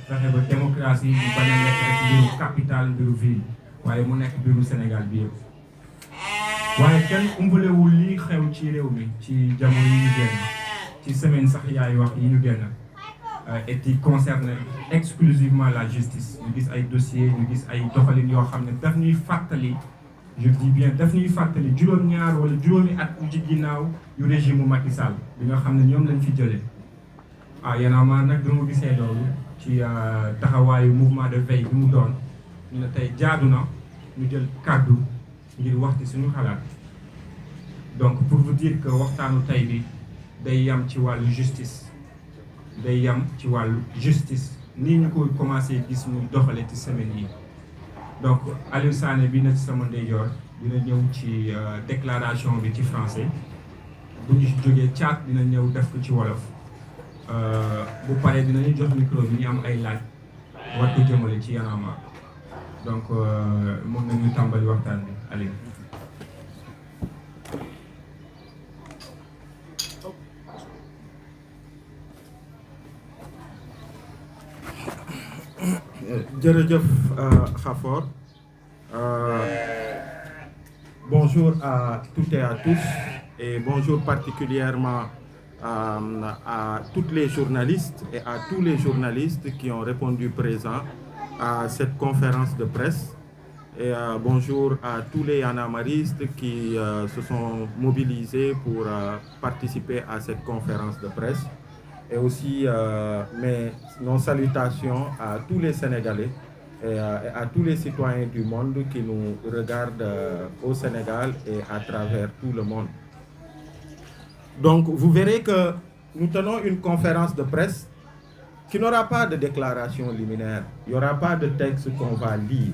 fexe ba démocratie mu bañ a nekk rek mbiru capital mbiru ville waaye mu nekk mbiru Sénégal bi yëpp waaye kenn umpalewul lii xew ci réew mi ci jamono yi ñu génn ci semaine sax yaay wax yi ñu génn et qui concerne exclusivement la justice ñu gis ay dossiers ñu gis ay doxalin yoo xam ne daf ñuy fàttali je dis bien daf ñuy fàttali juróom-ñaar wala juróomi at ci ginnaaw yu régime Macky Sall bi nga xam ne ñoom lañ fi jëlee Y'en a marre nag bi mu gisee loolu ci taxawaayu mouvement de veille bi mu doon ñu ne tey jaadu na ñu jël kàddu ngir wax ci suñu xalaat donc pour vous dire que waxtaanu tey bi day yam ci wàllu justice day yam ci wàllu justice nii ñu ko commencé gis muy doxale ci semaine yi donc Aliou Sané bi na ci sama ndeyjoor dina ñëw ci déclaration bi ci français bu ñu jógee caat dina ñëw def ko ci wolof bu paree dinañu jox micro bi ñu am ay laaj war ko jëmale ci Y'en a marre donc mën nañu tàmbali waxtaan bi Aliou. Jërëjëf Khafor. Bonjour à toutes et à tous et bonjour particulièrement à toutes les journalistes et à tous les journalistes qui ont répondu présents à cette conférence de presse et bonjour à tous les yanamaristes qui se sont mobilisés pour participer à cette conférence de presse. Et aussi nos salutations à tous les Sénégalais et à tous les citoyens du monde qui nous regardent au Sénégal et à travers tout le monde. Donc vous verrez que nous tenons une conférence de presse qui n'aura pas de déclaration liminaire, il n'y aura pas de texte qu'on va lire,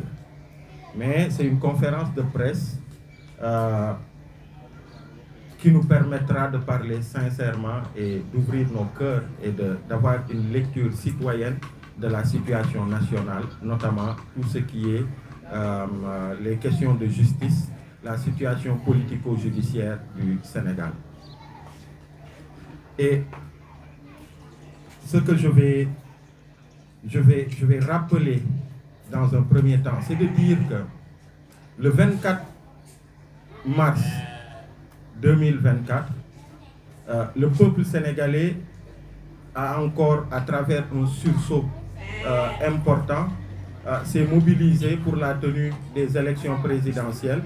mais c'est une conférence de presse qui nous permettra de parler sincèrement et d'ouvrir nos cœurs et d'avoir une lecture citoyenne de la situation nationale, notamment tout ce qui est les questions de justice, la situation politico-judiciaire du Sénégal. Et ce que je vais rappeler dans un premier temps, c'est de dire que le 24 mars 2024, le peuple sénégalais a encore, à travers un sursaut important, s'est mobilisé pour la tenue des élections présidentielles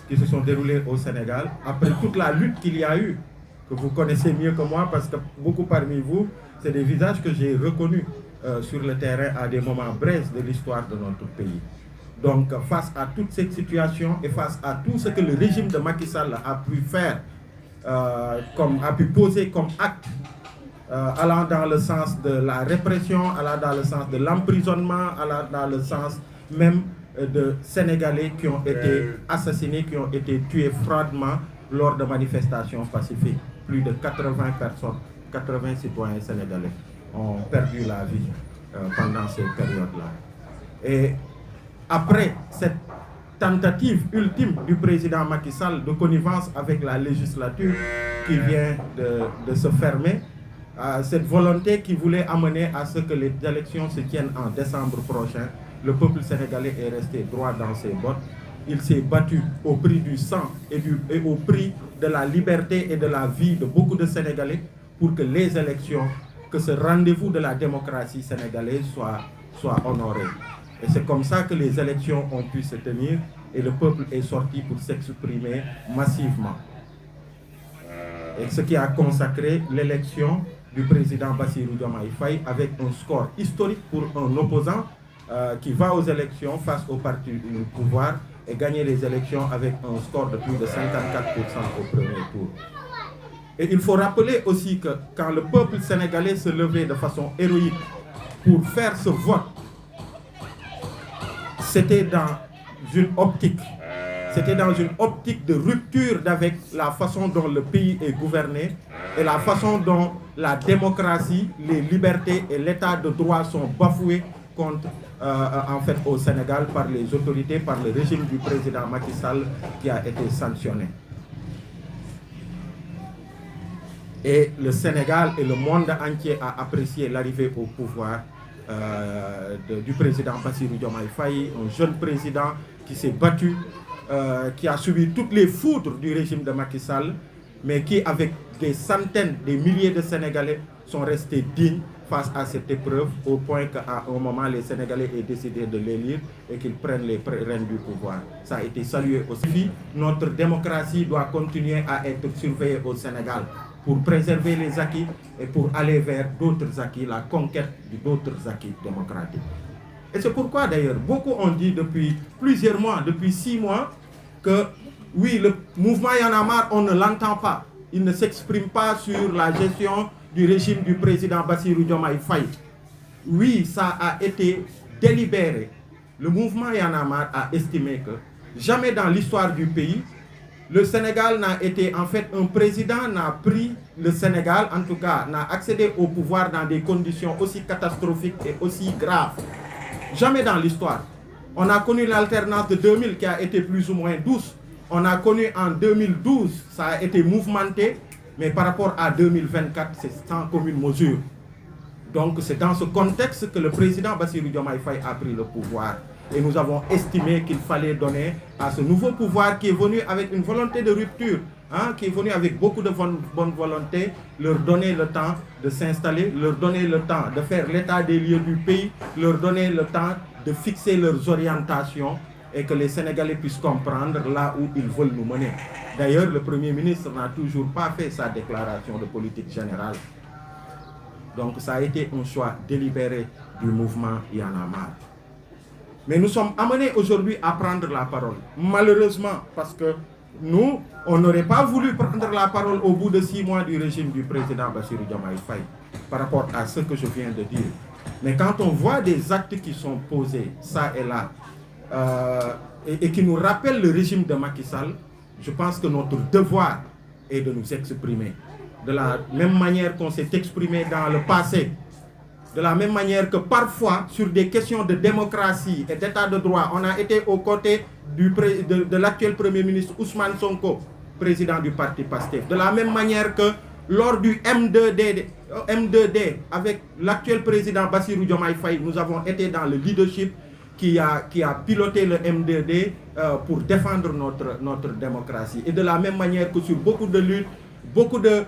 qui se sont déroulées au Sénégal, après toute la lutte qu'il y a eu, que vous connaissez mieux que moi, parce que beaucoup parmi vous, c'est des visages que j'ai reconnus sur le terrain à des moments brefs de l'histoire de notre pays. Donc, face à toute cette situation et face à tout ce que le régime de Macky Sall a pu faire, a pu poser comme acte, allant dans le sens de la répression, allant dans le sens de l'emprisonnement, allant dans le sens même de Sénégalais qui ont été assassinés, qui ont été tués froidement lors de manifestations pacifiques. Plus de 80 personnes, 80 citoyens sénégalais ont perdu la vie pendant ces périodes-là. Et après cette tentative ultime du président Macky Sall de connivence avec la législature qui vient de se fermer, cette volonté qui voulait amener à ce que les élections se tiennent en décembre prochain, le peuple sénégalais est resté droit dans ses bottes. Il s'est battu au prix du sang et au prix de la liberté et de la vie de beaucoup de Sénégalais pour que les élections, que ce rendez-vous de la démocratie sénégalaise soit honoré. Et c'est comme ça que les élections ont pu se tenir et le peuple est sorti pour s'exprimer massivement. Et ce qui a consacré l'élection du président Bassirou Diomaye Faye avec un score historique pour un opposant qui va aux élections face au parti du pouvoir et gagner les élections avec un score de plus de 54% au premier tour. Et il faut rappeler aussi que quand le peuple sénégalais se levait de façon héroïque pour faire ce vote, c'était dans une optique. C'était dans une optique de rupture avec la façon dont le pays est gouverné et la façon dont la démocratie, les libertés et l'état de droit sont bafoués en fait au Sénégal par les autorités, par le régime du président Macky Sall qui a été sanctionné. Et le Sénégal et le monde entier a apprécié l'arrivée au pouvoir du président Bassirou Diomaye Faye, un jeune président qui s'est battu, qui a subi toutes les foudres du régime de Macky Sall, mais qui, avec des centaines, des milliers de Sénégalais, sont restés dignes face à cette épreuve, au point qu'à un moment, les Sénégalais aient décidé de l'élire et qu'ils prennent les rênes du pouvoir. Ça a été salué aussi. Notre démocratie doit continuer à être surveillée au Sénégal pour préserver les acquis et pour aller vers d'autres acquis, la conquête d'autres acquis démocratiques. Et c'est pourquoi d'ailleurs, beaucoup ont dit depuis plusieurs mois, depuis 6 mois, que oui, le mouvement Y en a marre, on ne l'entend pas. Il ne s'exprime pas sur la gestion du régime du président Bassirou Diomaye Faye. Oui, ça a été délibéré. Le mouvement Y en a marre a estimé que jamais dans l'histoire du pays, le Sénégal n'a été, en fait, un président n'a pris le Sénégal, en tout cas, n'a accédé au pouvoir dans des conditions aussi catastrophiques et aussi graves. Jamais dans l'histoire. On a connu l'alternance de 2000 qui a été plus ou moins douce. On a connu en 2012, ça a été mouvementé, mais par rapport à 2024, c'est sans commune mesure. Donc c'est dans ce contexte que le président Bassirou Diomaye Faye a pris le pouvoir. Et nous avons estimé qu'il fallait donner à ce nouveau pouvoir qui est venu avec une volonté de rupture, qui est venu avec beaucoup de bonne volonté, leur donner le temps de s'installer, leur donner le temps de faire l'état des lieux du pays, leur donner le temps de fixer leurs orientations et que les Sénégalais puissent comprendre là où ils veulent nous mener. D'ailleurs, le Premier ministre n'a toujours pas fait sa déclaration de politique générale. Donc ça a été un choix délibéré du mouvement Y en a marre. Mais nous sommes amenés aujourd'hui à prendre la parole. Malheureusement, parce que nous, on n'aurait pas voulu prendre la parole au bout de 6 mois du régime du président Bassirou Diomaye Faye, par rapport à ce que je viens de dire. Mais quand on voit des actes qui sont posés, ça et là, et qui nous rappellent le régime de Macky Sall, je pense que notre devoir est de nous exprimer. De la même manière qu'on s'est exprimé dans le passé, de la même manière que parfois, sur des questions de démocratie et d'état de droit, on a été aux côtés de l'actuel Premier ministre Ousmane Sonko, président du parti PASTEF. De la même manière que lors du M2D avec l'actuel président Bassirou Diomaye Faye, nous avons été dans le leadership qui a piloté le M2D pour défendre notre démocratie. Et de la même manière que sur beaucoup de luttes, beaucoup de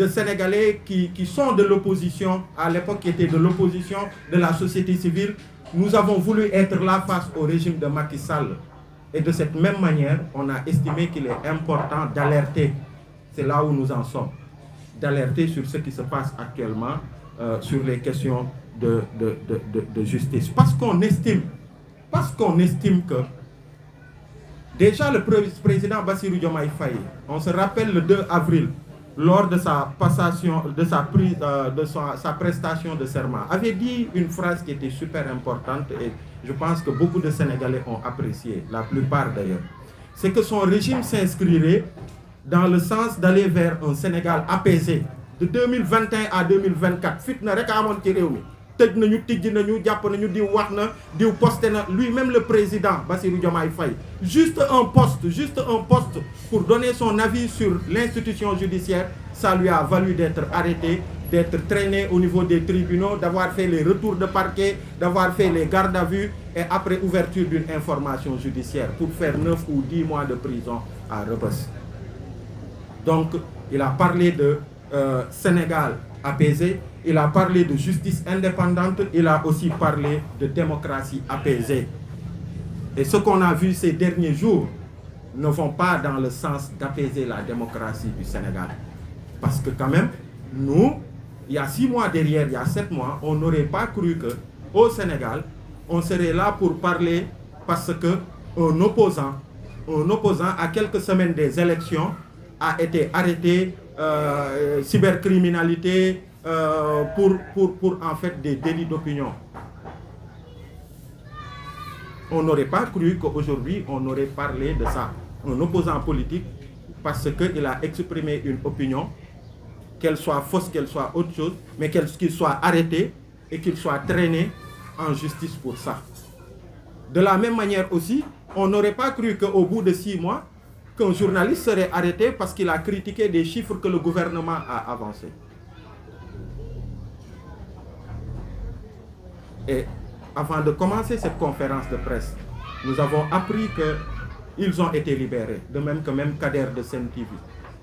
Sénégalais qui sont de l'opposition, à l'époque qui étaient de l'opposition de la société civile, nous avons voulu être là face au régime de Macky Sall. Et de cette même manière, on a estimé qu'il est important d'alerter, c'est là où nous en sommes, d'alerter sur ce qui se passe actuellement sur les questions de justice. Parce qu'on estime que déjà le président Bassirou Diomaye Faye, on se rappelle le 2 avril, lors de sa passation, de sa prestation de serment, avait dit une phrase qui était super importante et je pense que beaucoup de Sénégalais ont apprécié, la plupart d'ailleurs. C'est que son régime s'inscrirait dans le sens d'aller vers un Sénégal apaisé. De 2021 à 2024, fitna rek amone ci réew mi. Tej nañu tijji nañu japp nañu diw wax na diw posté na lui-même le président Bassirou Diomaye Faye juste un poste pour donner son avis sur l'institution judiciaire, ça lui a valu d'être arrêté, d'être traîné au niveau des tribunaux, d'avoir fait les retours de parquet, d'avoir fait les gardes à vue et après ouverture d'une information judiciaire pour faire 9 ou 10 mois de prison à Rebeuss. Donc il a parlé de Sénégal apaisé, il a parlé de justice indépendante, il a aussi parlé de démocratie apaisée. Et ce qu'on a vu ces derniers jours ne vont pas dans le sens d'apaiser la démocratie du Sénégal. Parce que quand même, nous, il y a 6 mois derrière, il y a 7 mois, on n'aurait pas cru qu'au Sénégal, on serait là pour parler parce qu'un opposant à quelques semaines des élections a été arrêté, cybercriminalité, pour en fait des délits d'opinion. On n'aurait pas cru qu'aujourd'hui on aurait parlé de ça. Un opposant politique, parce qu'il a exprimé une opinion, qu'elle soit fausse, qu'elle soit autre chose, mais qu'il soit arrêté et qu'il soit traîné en justice pour ça. De la même manière aussi, on n'aurait pas cru qu'au bout de 6 mois, qu'un journaliste serait arrêté parce qu'il a critiqué des chiffres que le gouvernement a avancés. Et avant de commencer cette conférence de presse, nous avons appris qu'ils ont été libérés, de même que même Kader de Sen TV.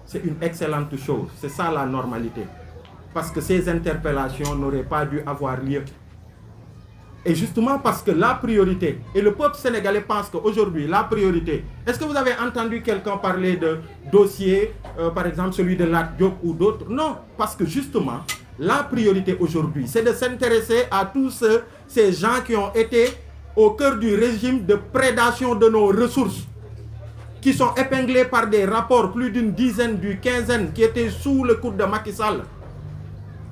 C'est une excellente chose, c'est ça la normalité. Parce que ces interpellations n'auraient pas dû avoir lieu. Et justement parce que la priorité, et le peuple sénégalais pense qu'aujourd'hui, la priorité, est-ce que vous avez entendu quelqu'un parler de dossier, par exemple celui de Lat Diop ou d'autres? Non, parce que justement, la priorité aujourd'hui, c'est de s'intéresser à tous ces gens qui ont été au cœur du régime de prédation de nos ressources, qui sont épinglés par des rapports, plus d'une dizaine, d'une quinzaine, qui étaient sous le coude de Macky Sall,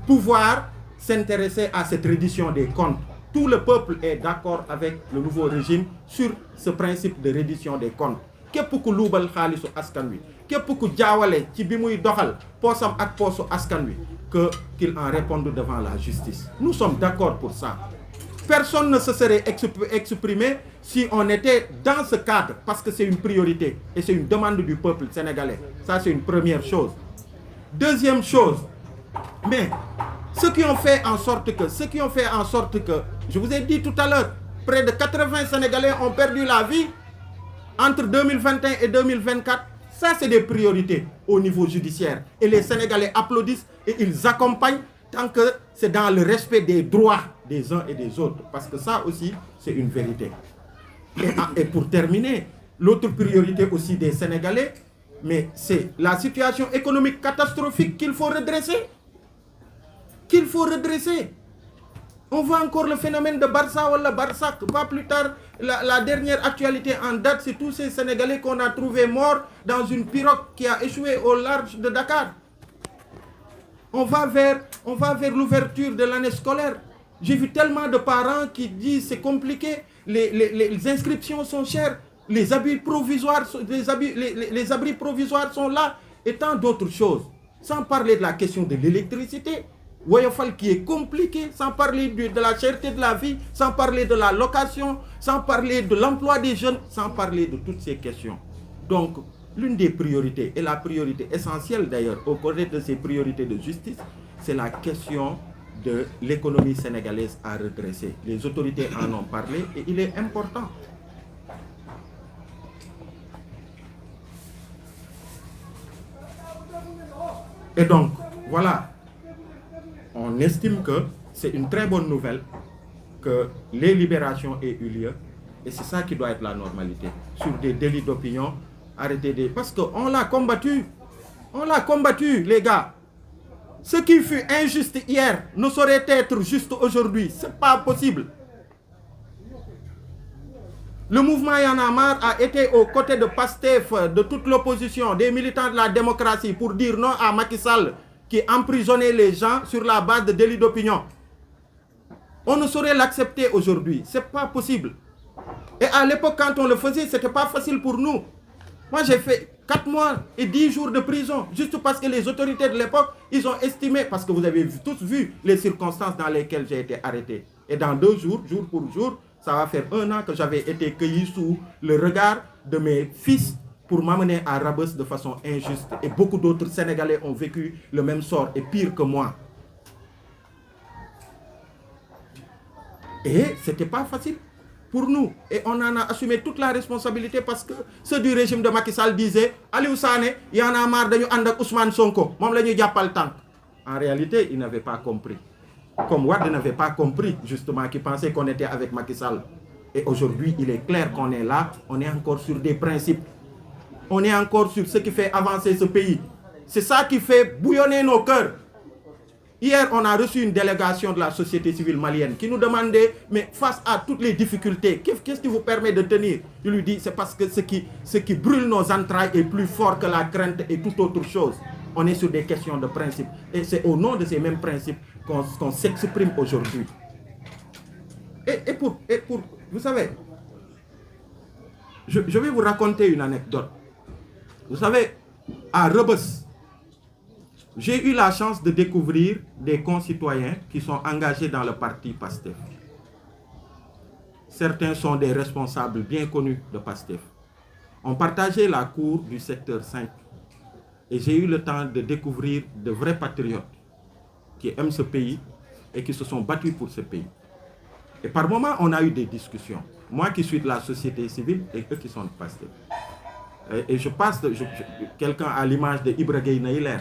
pouvoir s'intéresser à cette reddition des comptes. Tout le peuple est d'accord avec le nouveau régime sur ce principe de reddition des comptes. Képp ku luubal xaalisu askan wi, képp ku jaawale ci bi muy doxal poosam ak poosu askan wi, qu'il en réponde devant la justice. Nous sommes d'accord pour ça. Personne ne se serait exprimé si on était dans ce cadre, parce que c'est une priorité et c'est une demande du peuple sénégalais. Ça, c'est une première chose. Deuxième chose, mais ceux qui ont fait en sorte que, je vous ai dit tout à l'heure, près de 80 Sénégalais ont perdu la vie entre 2021 et 2024. Ça, c'est des priorités au niveau judiciaire. Et les Sénégalais applaudissent et ils accompagnent tant que c'est dans le respect des droits des uns et des autres. Parce que ça aussi, c'est une vérité. Et pour terminer, l'autre priorité aussi des Sénégalais, mais c'est la situation économique catastrophique qu'il faut redresser. On voit encore le phénomène de Barça ou la Barsac. Pas plus tard, la dernière actualité en date, c'est tous ces Sénégalais qu'on a trouvés morts dans une pirogue qui a échoué au large de Dakar. On va vers l'ouverture de l'année scolaire. J'ai vu tellement de parents qui disent c'est compliqué, les inscriptions sont chères, les abris provisoires sont là, et tant d'autres choses. Sans parler de la question de l'électricité, Woyofal qui est compliqué, sans parler de la cherté de la vie, sans parler de la location, sans parler de l'emploi des jeunes, sans parler de toutes ces questions. Donc, l'une des priorités, et la priorité essentielle d'ailleurs, au côté de ces priorités de justice, c'est la question de l'économie sénégalaise à redresser. Les autorités en ont parlé et il est important. Et donc, voilà. On estime que c'est une très bonne nouvelle que les libérations aient eu lieu. Et c'est ça qui doit être la normalité. Sur des délits d'opinion, arrêtez des... Parce qu'on l'a combattu. On l'a combattu, les gars. Ce qui fut injuste hier ne saurait être juste aujourd'hui. Ce n'est pas possible. Le mouvement Y en a marre a été aux côtés de Pastef, de toute l'opposition, des militants de la démocratie pour dire non à Macky Sall qui emprisonnait les gens sur la base de délits d'opinion. On ne saurait l'accepter aujourd'hui. Ce n'est pas possible. Et à l'époque, quand on le faisait, ce n'était pas facile pour nous. Moi, j'ai fait 4 mois et 10 jours de prison, juste parce que les autorités de l'époque, ils ont estimé, parce que vous avez tous vu les circonstances dans lesquelles j'ai été arrêté. Et dans 2 jours, jour pour jour, ça va faire 1 an que j'avais été cueilli sous le regard de mes fils pour m'amener à Rebeuss de façon injuste. Et beaucoup d'autres Sénégalais ont vécu le même sort, et pire que moi. Et ce n'était pas facile pour nous. Et on en a assumé toute la responsabilité parce que ceux du régime de Macky Sall disaient Aliou Sané, il y en a marre de nous Ousmane Sonko. En réalité, ils n'avaient pas compris. Comme Wade n'avait pas compris, justement, qui pensait qu'on était avec Macky Sall. Et aujourd'hui, il est clair qu'on est là, on est encore sur des principes. On est encore sur ce qui fait avancer ce pays. C'est ça qui fait bouillonner nos cœurs. Hier, on a reçu une délégation de la société civile malienne qui nous demandait, mais face à toutes les difficultés, qu'est-ce qui vous permet de tenir? Je lui dis, c'est parce que ce qui brûle nos entrailles est plus fort que la crainte et toute autre chose. On est sur des questions de principe. Et c'est au nom de ces mêmes principes qu'on s'exprime aujourd'hui. Et pour, vous savez, je vais vous raconter une anecdote. Vous savez, à Rebeuss, j'ai eu la chance de découvrir des concitoyens qui sont engagés dans le parti PASTEF. Certains sont des responsables bien connus de PASTEF. On partageait la cour du secteur 5. Et j'ai eu le temps de découvrir de vrais patriotes qui aiment ce pays et qui se sont battus pour ce pays. Et par moments, on a eu des discussions. Moi qui suis de la société civile et eux qui sont de Pastef. Et je passe, quelqu'un à l'image de Ibra Gueye Naïler,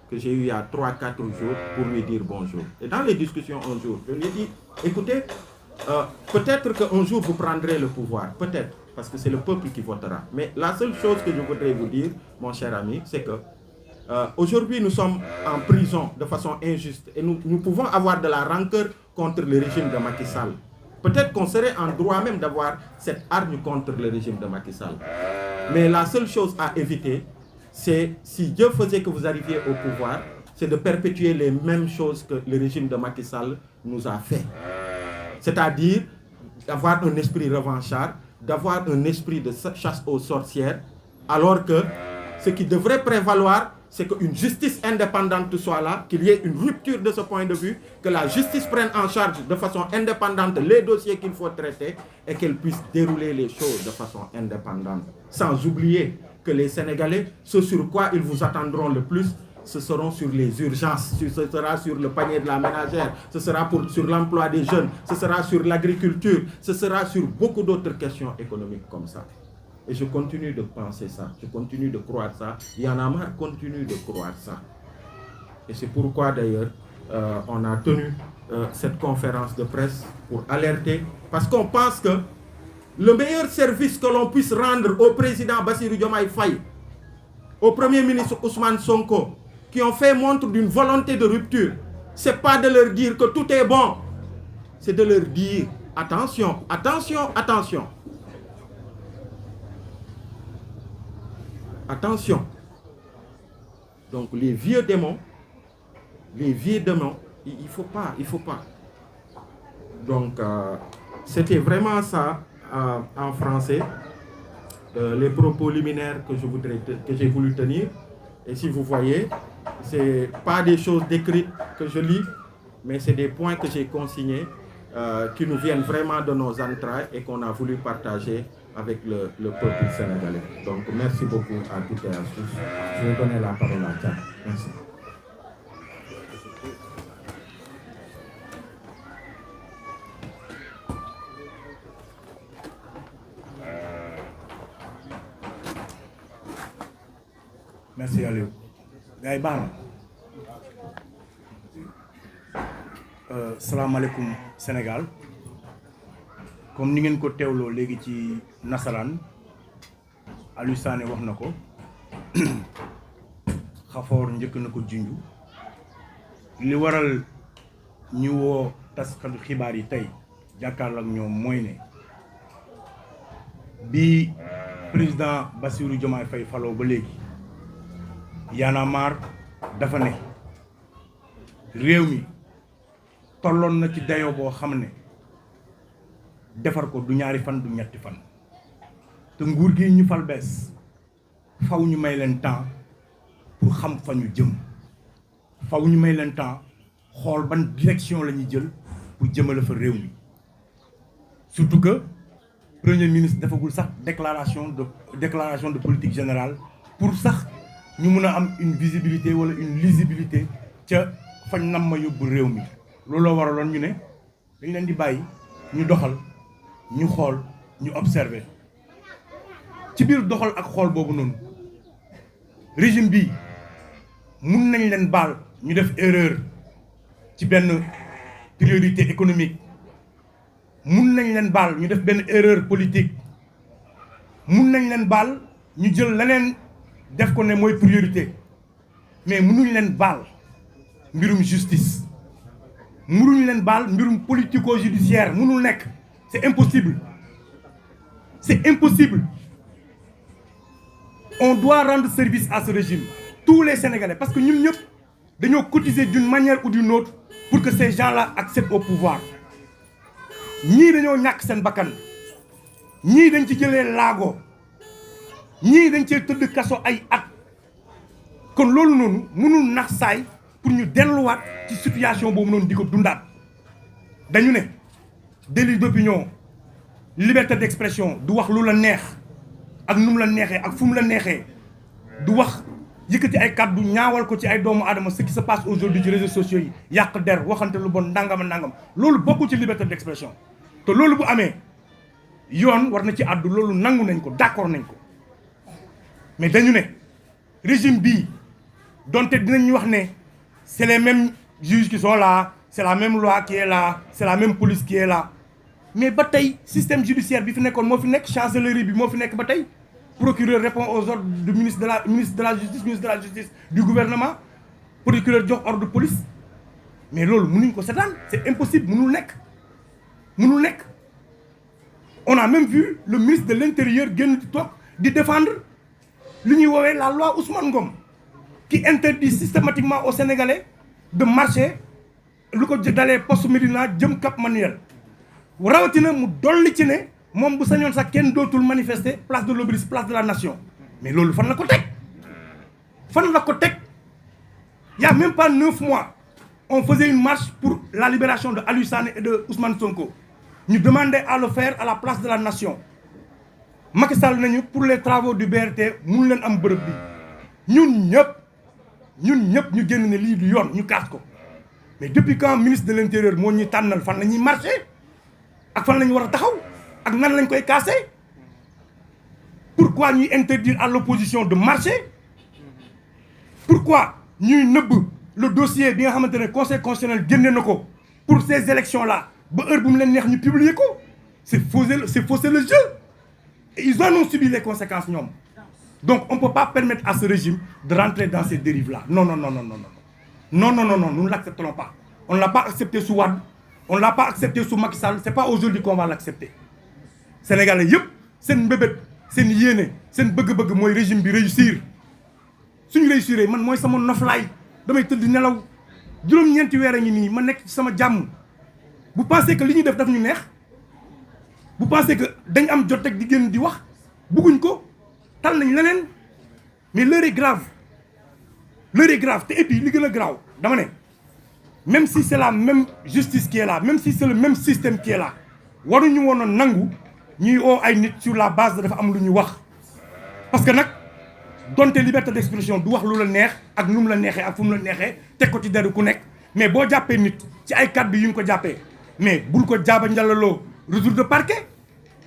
que j'ai eu il y a 3-4 jours pour lui dire bonjour. Et dans les discussions un jour, je lui ai dit, écoutez, peut-être qu'un jour vous prendrez le pouvoir, peut-être, parce que c'est le peuple qui votera. Mais la seule chose que je voudrais vous dire, mon cher ami, c'est que aujourd'hui nous sommes en prison de façon injuste et nous pouvons avoir de la rancœur contre le régime de Macky Sall. Peut-être qu'on serait en droit même d'avoir cette hargne contre le régime de Macky Sall. Mais la seule chose à éviter, c'est, si Dieu faisait que vous arriviez au pouvoir, c'est de perpétuer les mêmes choses que le régime de Macky Sall nous a fait. C'est-à-dire d'avoir un esprit revanchard, d'avoir un esprit de chasse aux sorcières, alors que ce qui devrait prévaloir, c'est qu'une justice indépendante soit là, qu'il y ait une rupture de ce point de vue, que la justice prenne en charge de façon indépendante les dossiers qu'il faut traiter et qu'elle puisse dérouler les choses de façon indépendante. Sans oublier que les Sénégalais, ce sur quoi ils vous attendront le plus, ce seront sur les urgences, ce sera sur le panier de la ménagère, ce sera sur l'emploi des jeunes, ce sera sur l'agriculture, ce sera sur beaucoup d'autres questions économiques comme ça. Et je continue de penser ça, je continue de croire ça. Y'en a marre continue de croire ça. Et c'est pourquoi d'ailleurs on a tenu cette conférence de presse pour alerter, parce qu'on pense que le meilleur service que l'on puisse rendre au président Bassirou Diomaye Faye, au Premier ministre Ousmane Sonko, qui ont fait montre d'une volonté de rupture, c'est pas de leur dire que tout est bon, c'est de leur dire attention, attention, attention. Attention. Donc les vieux démons, il faut pas. Donc c'était vraiment ça en français, les propos liminaires que j'ai voulu tenir. Et si vous voyez, c'est pas des choses décrites que je lis, mais c'est des points que j'ai consignés qui nous viennent vraiment de nos entrailles et qu'on a voulu partager avec le peuple sénégalais. Donc merci beaucoup à toutes et à tous. Je vais donner la parole à Thiam. Merci. Merci Aliou. gars yi baax na salaamaaleykum Sénégal. Comme ni ngeen ko teewloo léegi ci nasaraan Aliou Sané wax na ko Xafoor njëkk na ko junju li waral ñu woo taskatu xibaar yi tey jàkkaarloo ak ñoom mooy ne bi président Bassirou Diomaye Faye faloo ba léegi Y'en a marre dafa ne réew mi tolloon na ci dayoo boo xam ne defar ko du ñaari fan du ñetti fan te nguur gi ñu fal bees faw ñu may leen temps pour xam fa ñu jëm faw ñu may leen temps xool ban direction la ñuy jël pour jëmale fa réew mi surtout que premier ministre defagul sax déclaration de politique générale pour sax ñu mun a am une visibilité wala une lisibilité ca fañ nam ma yóbbu réew mi looloo waraloon ñu ne dañ leen di bàyyi ñu doxal ñu xool ñu observer ci biir doxal ak xool boobu noonu régime bi mun nañ leen baal ñu def erreur ci benn priorité économique mun nañ leen baal ñu def benn erreur politique mun nañ leen baal ñu jël leneen def ko ne mooy priorité mais munuñ leen baal mbirum justice munuñ leen baal mbirum politico-judiciaire munul nekk. C'est impossible. C'est impossible. On doit rendre service à ce régime. Tous les Sénégalais. Parce que nous, nous cotiser d'une manière ou d'une autre pour que ces gens-là accèdent au pouvoir. Ni dañoo ñàkk seen bakkan ñii dañ ci jëlee laago ñii dañ cee tëdd kaso ay at kon loolu noonu mënul nax saay pour ñu delluwaat ci situation boobu noonu di ko dundaat dañu ne délit d'opinion liberté d'expression du wax lu la neex ak nu mu la neexee ak fu mu la neexee du wax yëkkati ay kàddu ñaawal ko ci ay doomu aadama ce qui se passe aujourd'hui ci réseaux sociaux yi yàq der waxante lu bon ndangam loolu bokkul ci liberté d'expression te loolu bu amee yoon war na ci àddu loolu nangu nañ ko d'accord nañ ko mais dañu ne régime bii donte dinañ wax ne c'est les mêmes juges qui sont là c'est la même loi qui est là c'est la même police qui est là mais ba tey système judiciaire bi fi nekkoon moo fi nekk chancellerie bi moo fi nekk ba tey procureur répond aux ordres du ministre de la justice du gouvernement procureur jox ordre de police mais loolu mënuñ ko seetaan c'est impossible mënul nekk on a même vu le ministre de l'intérieur génn di toog di défendre li ñuy woowee la loi Ousmane Ngom qui interdit systématiquement aux Sénégalais de marcher lu ko dalee poste Médina jëm Cap Manuel rawatina mu dolli ci ne moom bu sañoon sax kenn dootul manifester place de l'Obélisque place de la Nation mais loolu fan la ko teg il y a même pas 9 mois on faisait une marche pour la libération de Aliou Sané et de Ousmane Sonko ñu demandait à le faire à la place de la Nation Macky Sall nañu pour les travaux du BRT mun leen am bërëb bi ñun ñëpp ñu génn ne lii du yoon ñu kaas ko mais depuis quand ministre de l'intérieur moo ñuy tànnal fan la ñuy marcher ak fan la ñu war a taxaw ak nan lañ koy casser pourquoi ñuy interdire à l'opposition de marcher pourquoi ñuy nëbb le dossier bi nga xamante ne conseil constitutionnel génne na ko pour ces élections là ba heure bu mu leen neex ñu publier ko c'est fausser le jeu et ils en ont subi les conséquences ñoom donc on peut pas permettre à ce régime de rentrer dans ces dérives là non nous ne l'accepterons pas on ne l'a pas accepté sous Wade on ne l'a pas accepté sous Macky Sall c'est pas aujourd'hui qu'on va l'accepter Sénégalais yëpp seen mbébét seen yéene seen bëgg-bëgg mooy régime bi réussir suñu réussir man mooy sama noflaay damay tëdd nelaw juróom-ñeenti weer a ngi nii ma nekk ci sama jàmm bu pensez que li ñuy def daf ñu neex bu pensez que dañ am jot rek di génn di wax bugguñ ko tal nañ leneen mais l'heure est grave te et puis li gën a grave dama ne même si c'est la même justice qui est là même si c'est le même système qui est là waruñu woon a nangu ñuy oo ay nit sur la base dafa am lu ñu wax parce que nag donte liberté d'expression du wax lu la neex ak nu mu la neexee ak fu mu la neexee teg ko ci deru ku nekk mais boo jàppee nit ci ay kàddu yu ñu ko jàppee mais bul ko jaaba njalaloo retour de parquet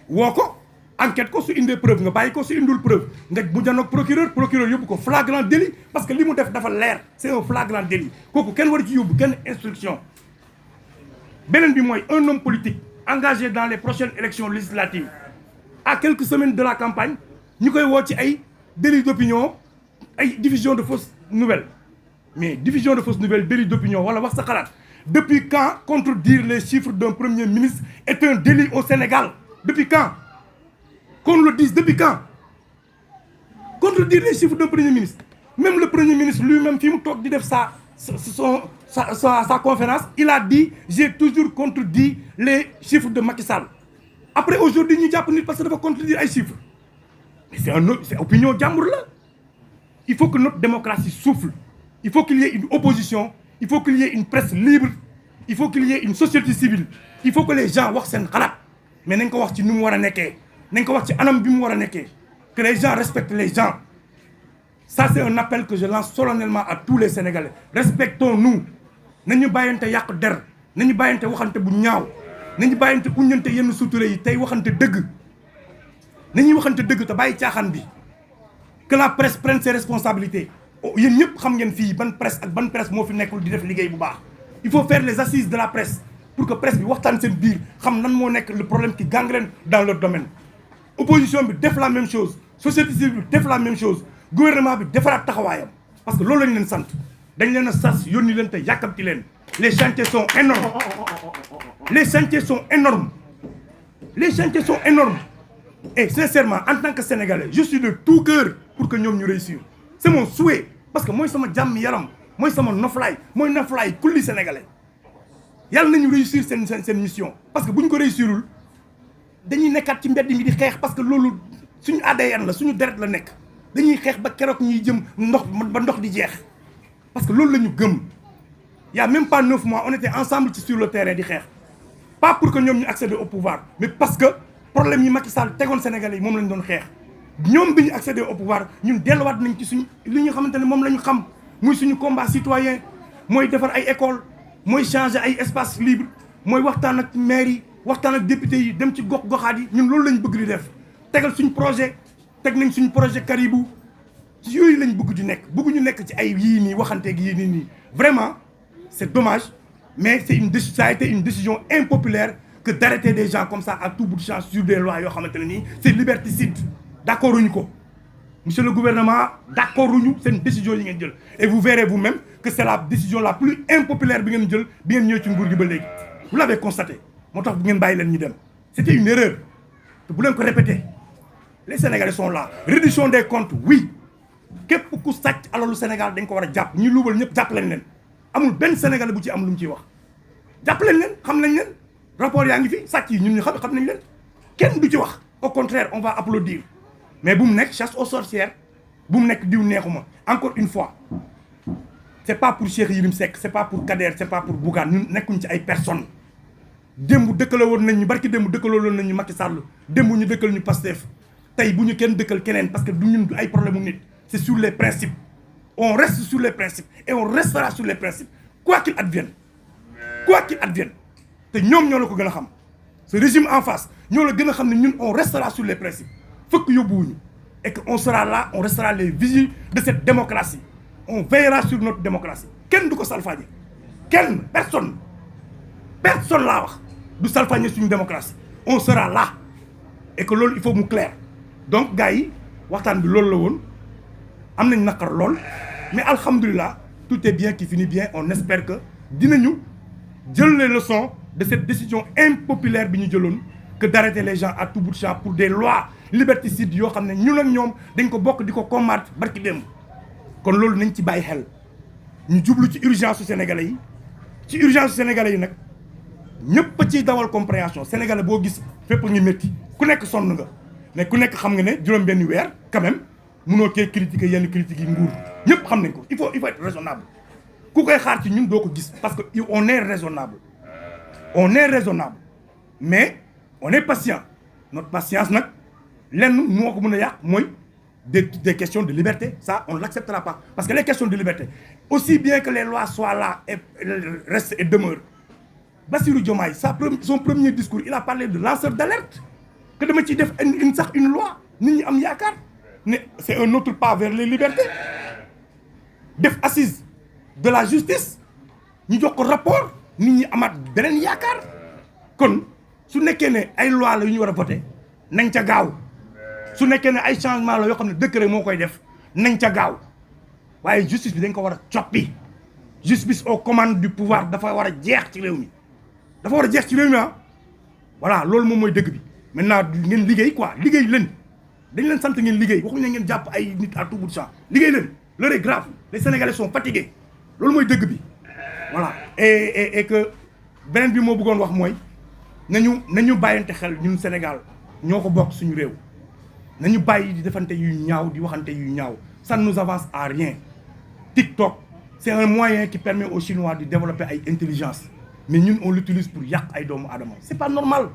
woo ko enquête ko su indee preuve nga bàyyi ko su indul preuve nga bu janoog procureur yóbbu ko flagrant délit parce que li mu def dafa leer c'est un flagrant délit kooku kenn war ci yóbbu kenn instruction beneen bi mooy un homme politique engagé dans les prochaines élections législatives à quelques semaines de la campagne ñu koy woo ci ay délit d'opinion ay diffusion de fausses nouvelles mais diffusion de fausses nouvelles délit d'opinion wala wax sa xalaat depuis quand contredire les chiffres d'un premier ministre est un délit au Sénégal depuis quand qu'on le dise depuis quand contredire les chiffres d'un premier ministre même le premier ministre lui-même fi mu toog di def sa conférence il a dit j'ai toujours contredit les chiffres de Macky Sall après aujourd'hui ñu jàpp nit parce que dafa contredire ay chiffres mais c'est opinion jàmbur la il faut que notre démocratie souffle il faut qu'il y ait une opposition il faut qu'il y ait une presse libre il faut qu'il y ait une société civile il faut que les gens wax seen xalaat mais nañ ko wax ci nu mu war a nekkee nañ ko wax ci anam bi mu war a nekkee que les gens respectent les gens ça c'est un appel que je lance solennellement à tous les Sénégalais respectons-nous nañu bàyyante yàq der nañu bàyyante waxante bu ñaaw nañu bàyyante uññante yenn suture yi tey waxante dëgg nañuy waxante dëgg te bàyyi caaxaan bi que la presse prenne ses responsabilités yéen ñëpp xam ngeen fii ban presse ak ban presse moo fi nekkul di def liggéey bu baax il faut faire les assises de la presse pour que presse bi waxtaan seen biir xam nan moo nekk le problème qui gangrène dans leur domaine opposition bi def la même chose société civile bi def la même chose gouvernement bi defaraat taxawaayam parce que loolu lañ leen sant dañ leen a sas yónni leen te yàkkamti leen les chantiers sont énormes et sincèrement en tant que Sénégalais je suis de tout cœur pour que ñoom ñu réussir c'est mon souhait parce que mooy sama jàmm yaram mooy sama noflaay mooy noflaay kulli Sénégalais yàlla nañu réussir seen mission parce que bu ñu ko réussirul dañuy nekkaat ci mbedd mi di xeex parce que loolu suñu ADN la suñu deret la nekk dañuy xeex ba keroog ñuy jëm ndox di jeex parce que loolu la ñu gëm y a même pas 9 mois on était ensemble sur le terrain di xeex pas pour que ñoom ñu accéder au pouvoir mais parce que problème yi Macky Sall tegoon Sénégalais yi moom lañ doon xeex ñoom bi ñu accéder au pouvoir ñun delluwaat nañ ci suñu li ñu xamante ne moom la ñu xam muy suñu combat citoyen mooy defar ay école mooy changer ay espace libre mooy waxtaan ak maire yi waxtaan ak député yi dem ci gox-goxaat yi ñun loolu lañ bëgg di def tegal suñ projet teg nañ suñ projet Caribou ci yooyu lañ bëgg di nekk bëgguñu nekk ci ay yii nii waxanteeg yii nii vraiment c'est dommage mais ça a été une décision impopulaire que d'arrêter des gens comme ça à tout bout de champ sur des lois yoo xamante ne nii c'est liberticide d'accord uñu ko monsieur le gouvernement d'accord uñu seen décision yi ngeen jël et vous verrez vous-même que c'est la décision la plus impopulaire bi ngeen jël bi ngeen ñëw ci nguur gi ba léegi vous l'avez constaté moo tax bu ngeen bàyyi leen ñu dem c'était une erreur te bu leen ko répéter les Sénégalais sont là réduction des comptes oui képp ku sàcc alalu Sénégal dañ ko war a jàpp ñi luubal ñëpp jàpp leen amul benn Sénégalais bu ci am lu mu ciy wax jàpp leen xam nañ leen rapport yaa ngi fi sàcc yi ñun ñu xam nañ leen kenn du ci wax au contraire on va applaudir mais bu mu nekk chasse aux sorcières bu mu nekk diw neexuma encore une fois c'est pas pour Cheikh Yérim Seck c'est pas pour Kader c'est pas pour Bougane ñun nekkuñ ci ay personnes démb dëkkale woon nañ ñu barki démb dëkkale woon nañ ñu Macky Sall démb ñu dëkkal ñu Pastef tey bu ñu kenn dëkkal keneen parce que du ñun du ay problème mu nit c'est sur les principes on reste sur les principes et on restera sur les principes quoi qu'il advienne te ñoom ñoo la ko gën a xam ce régime en face ñoo la gën a xam ne ñun on restera sur les principes fëkk yóbbuwuñu et que on sera là on restera les vigiles de cette démocratie on veillera sur notre démocratie kenn du ko salfaañe kenn personne laa wax du salfaañe suñu démocratie on sera là et que loolu il faut mu clair donc gars yi waxtaan bi loolu la woon am nañ naqar lool mais alhamdulilah tout est bien qui finit bien on espère que dinañu jël les leçons de cette décision impopulaire bi ñu jëloon que d'arrêter les gens à tout bout de champ pour des lois liberticides yoo xam ne ñun ak ñoom dañ ko bokk di ko combattre barki démb kon loolu nañ ci bàyyi xel ñu jublu ci urgence su sénégalais yi ci urgence su sénégalais yi nag ñëpp a ciy dawal compréhension sénégalais boo gis fépp ngi métti ku nekk sonn nga mais ku nekk xam nga ne juróom benn weer quand même munoo cee critiquer yenn critiques yi nguur ñëpp xam nañ ko il faut être raisonnable ku koy xaar ci ñun doo ko gis parce que on est raisonnable mais on est patient notre patience nag lenn moo ko mën a yàq mooy des questions de liberté ça on l'acceptera pas parce que les questions de liberté aussi bien que les lois soient là et restent et demeurent Bassirou Diomaye son premier discours il a parlé de lanceur d'alerte que dama ciy def une loi nit ñi am yaakaar ne c'est un autre pas vers les libertés def assise de la justice ñu jox ko rapport nit ñi amaat beneen yaakaar kon su nekkee ne ay loi la yu ñu war a voter nañ ca gaaw su nekkee ne ay changement la yoo xam ne décret moo koy def nañ ca gaaw waaye justice bi dañ ko war a coppi justice aux commandes du pouvoir dafa war a jeex ci réew mi voilà loolu moom mooy dëgg bi maintenant ngeen liggéey quoi liggéey leen dañ leen sant ngeen liggéey waxuñu ne ngeen jàpp ay nit à tout bout de champ liggéey leen l'heure est grave les Sénégalais sont fatigués loolu mooy dëgg bi voilà et que beneen bi moo bëggoon wax mooy nañu bàyyante xel ñun Sénégal ñoo ko bokk suñu réew nañu bàyyi di defante yu ñaaw di waxante yu ñaaw ça ne nous avance à rien TikTok c'est un moyen qui permet aux Chinois de développer ay intelligence mais ñun on l'utilise pour yàq ay doomu aadama c'est pas normal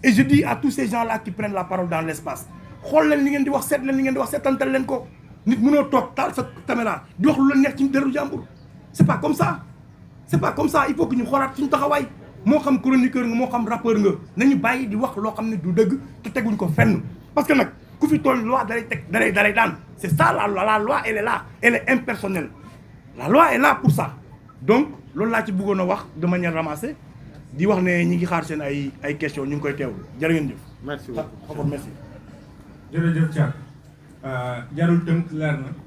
et je dis à tous ces gens-là qui prennent la parole dans l'espace xool leen li ngeen di wax seet leen li ngeen di wax seetantal leen ko nit mënoo toog taal sa caméra di wax lu la neex ci deru jàmbur c'est pas comme ça il faut que ñu xoolaat suñu taxawaay moo xam chroniqueur nga moo xam rappeur nga nañu bàyyi di wax loo xam ne du dëgg te teguñ ko fenn parce que nag ku fi tooñ loi dalay daan c'est ça la loi elle est là elle est impersonnelle la loi est là pour ça donc loolu laa ci bëggoon a wax de manière ramassée di wax ne ñi ngi xaar seen ay questions ñu ngi koy teewlu jërë ngeen jëf. merci beaucoup merci. jërëjëf Thiat jarul tënk leer na.